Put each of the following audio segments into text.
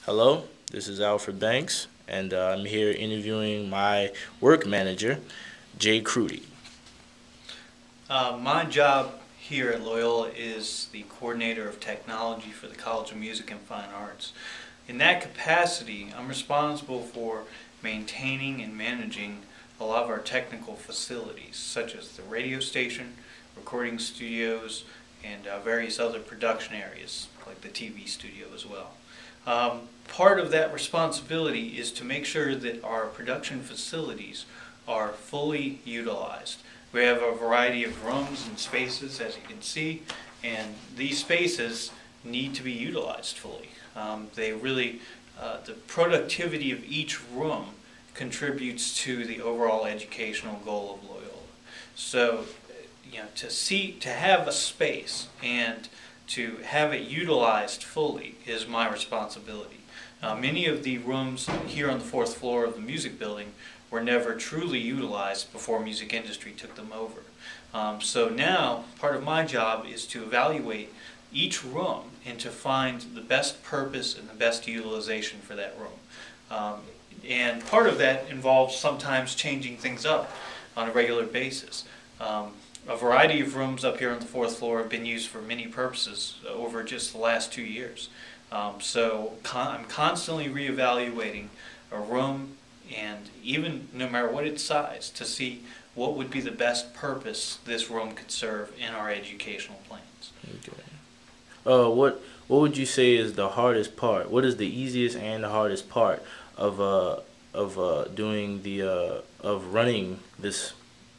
Hello, this is Alfred Banks, and I'm here interviewing my work manager, Jay Crutti. My job here at Loyola is the coordinator of technology for the College of Music and Fine Arts. In that capacity, I'm responsible for maintaining and managing a lot of our technical facilities, such as the radio station, recording studios, and various other production areas, like the TV studio as well. Part of that responsibility is to make sure that our production facilities are fully utilized. We have a variety of rooms and spaces, as you can see, and these spaces need to be utilized fully. The productivity of each room contributes to the overall educational goal of Loyola. So, to have a space and to have it utilized fully is my responsibility. Many of the rooms here on the fourth floor of the music building were never truly utilized before music industry took them over. So now, part of my job is to evaluate each room and to find the best purpose and the best utilization for that room. And part of that involves sometimes changing things up on a regular basis. A variety of rooms up here on the fourth floor have been used for many purposes over just the last 2 years. I'm constantly reevaluating a room, and even no matter what its size, to see what would be the best purpose this room could serve in our educational plans. Okay. What would you say is the hardest part? What is the easiest and the hardest part of running this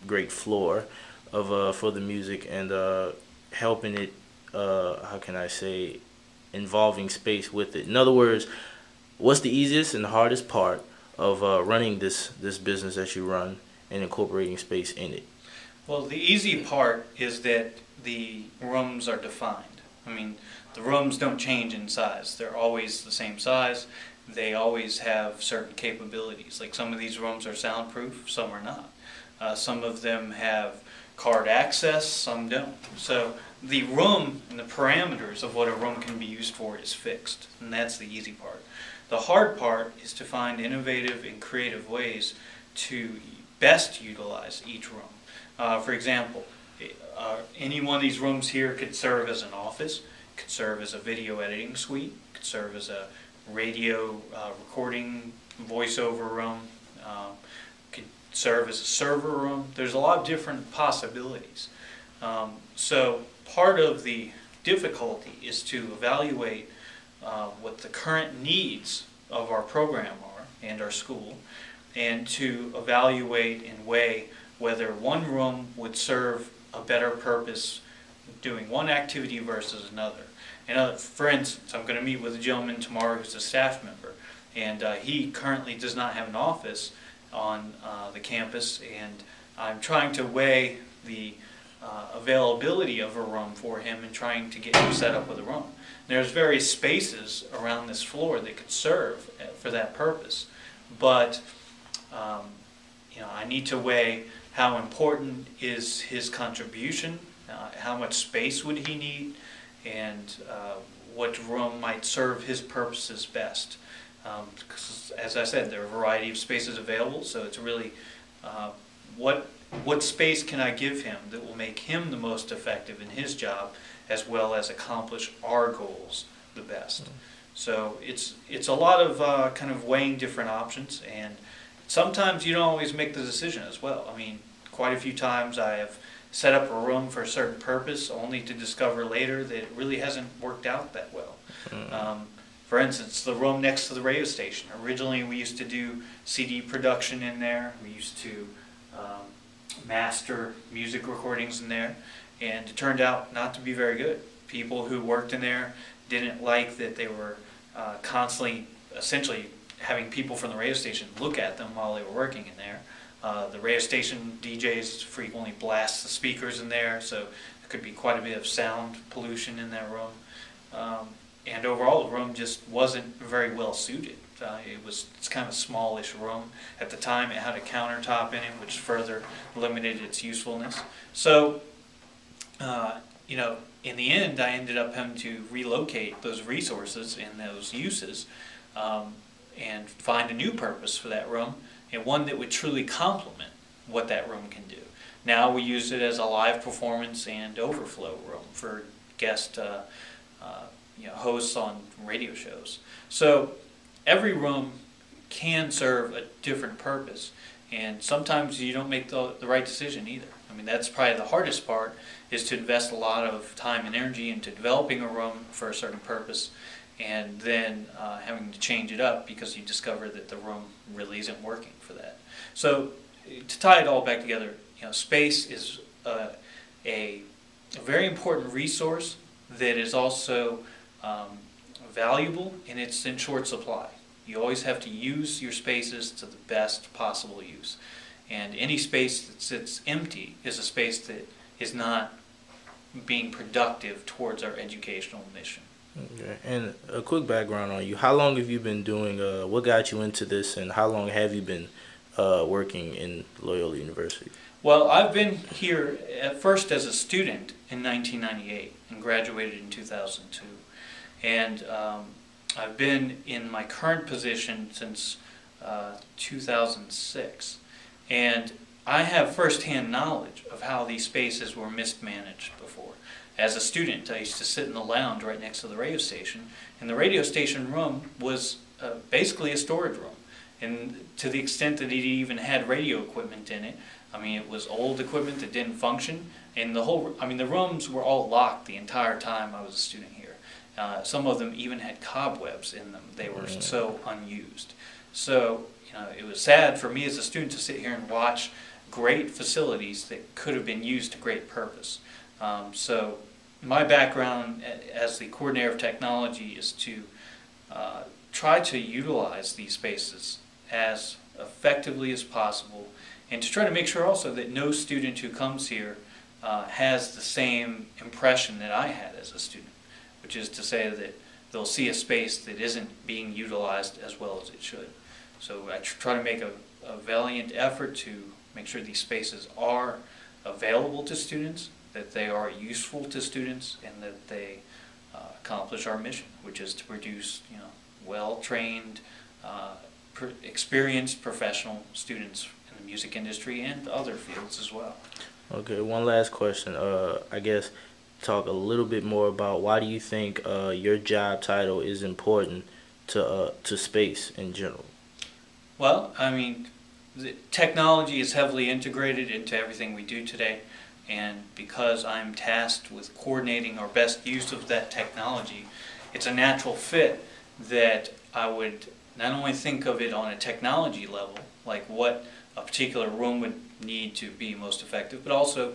great floor for the music and helping it? How can I say? Involving space with it. In other words, what's the easiest and the hardest part of running this business that you run and incorporating space in it? Well, the easy part is that the rooms are defined. I mean, the rooms don't change in size. They're always the same size. They always have certain capabilities. Like some of these rooms are soundproof, some are not. Some of them have card access, some don't. So the room and the parameters of what a room can be used for is fixed, and that's the easy part. The hard part is to find innovative and creative ways to best utilize each room. For example, any one of these rooms here could serve as an office, could serve as a video editing suite, could serve as a radio recording voiceover room, could serve as a server room. There's a lot of different possibilities. So part of the difficulty is to evaluate what the current needs of our program are and our school, and to evaluate and weigh whether one room would serve a better purpose doing one activity versus another. And for instance, I'm going to meet with a gentleman tomorrow who's a staff member, and he currently does not have an office on the campus, and I'm trying to weigh the availability of a room for him and trying to get him set up with a room. There's various spaces around this floor that could serve for that purpose, but I need to weigh how important is his contribution, how much space would he need, and what room might serve his purposes best. Because, as I said, there are a variety of spaces available, so it's really what space can I give him that will make him the most effective in his job, as well as accomplish our goals the best. So it's a lot of kind of weighing different options, and sometimes you don't always make the decision as well. I mean, quite a few times I have set up a room for a certain purpose only to discover later that it really hasn't worked out that well. For instance, the room next to the radio station. Originally we used to do CD production in there. We used to master music recordings in there, and it turned out not to be very good. People who worked in there didn't like that they were constantly, essentially, having people from the radio station look at them while they were working in there. The radio station DJs frequently blast the speakers in there, so there could be quite a bit of sound pollution in that room. And overall, the room just wasn't very well suited. It's kind of a smallish room. At the time, it had a countertop in it, which further limited its usefulness. So, in the end, I ended up having to relocate those resources and those uses and find a new purpose for that room, and one that would truly complement what that room can do. Now we use it as a live performance and overflow room for guest hosts on radio shows. So every room can serve a different purpose, and sometimes you don't make the right decision either. I mean, that's probably the hardest part, is to invest a lot of time and energy into developing a room for a certain purpose, and then having to change it up because you discover that the room really isn't working for that. So to tie it all back together, space is a very important resource that is also valuable, and it's in short supply. You always have to use your spaces to the best possible use. And any space that sits empty is a space that is not being productive towards our educational mission. Okay. And a quick background on you. How long have you been doing, what got you into this, and how long have you been working in Loyola University? Well, I've been here at first as a student in 1998 and graduated in 2002. And I've been in my current position since 2006. And I have firsthand knowledge of how these spaces were mismanaged before. As a student, I used to sit in the lounge right next to the radio station, and the radio station room was basically a storage room. And to the extent that it even had radio equipment in it, I mean, it was old equipment that didn't function, and the rooms were all locked the entire time I was a student here. Some of them even had cobwebs in them. They were so unused. So, it was sad for me as a student to sit here and watch great facilities that could have been used to great purpose. So my background as the coordinator of technology is to try to utilize these spaces as effectively as possible, and to try to make sure also that no student who comes here has the same impression that I had as a student, which is to say that they'll see a space that isn't being utilized as well as it should. So I try to make a valiant effort to make sure these spaces are available to students, that they are useful to students, and that they accomplish our mission, which is to produce well-trained, experienced professional students in the music industry and other fields as well. Okay, one last question. I guess talk a little bit more about why do you think your job title is important to space in general? Well, I mean, the technology is heavily integrated into everything we do today, and because I'm tasked with coordinating our best use of that technology, it's a natural fit that I would not only think of it on a technology level, like what a particular room would need to be most effective, but also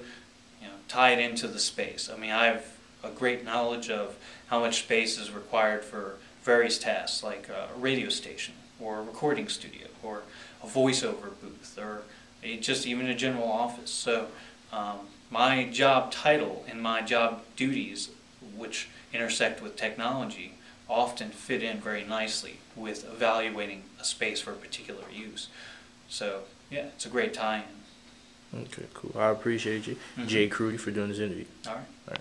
tie it into the space. I mean, I have a great knowledge of how much space is required for various tasks, like a radio station, or a recording studio, or a voiceover booth, or just even a general office. So my job title and my job duties, which intersect with technology, often fit in very nicely with evaluating a space for a particular use. So yeah, it's a great tie-in. Okay, cool. I appreciate you, Jay Crutti, for doing this interview. All right.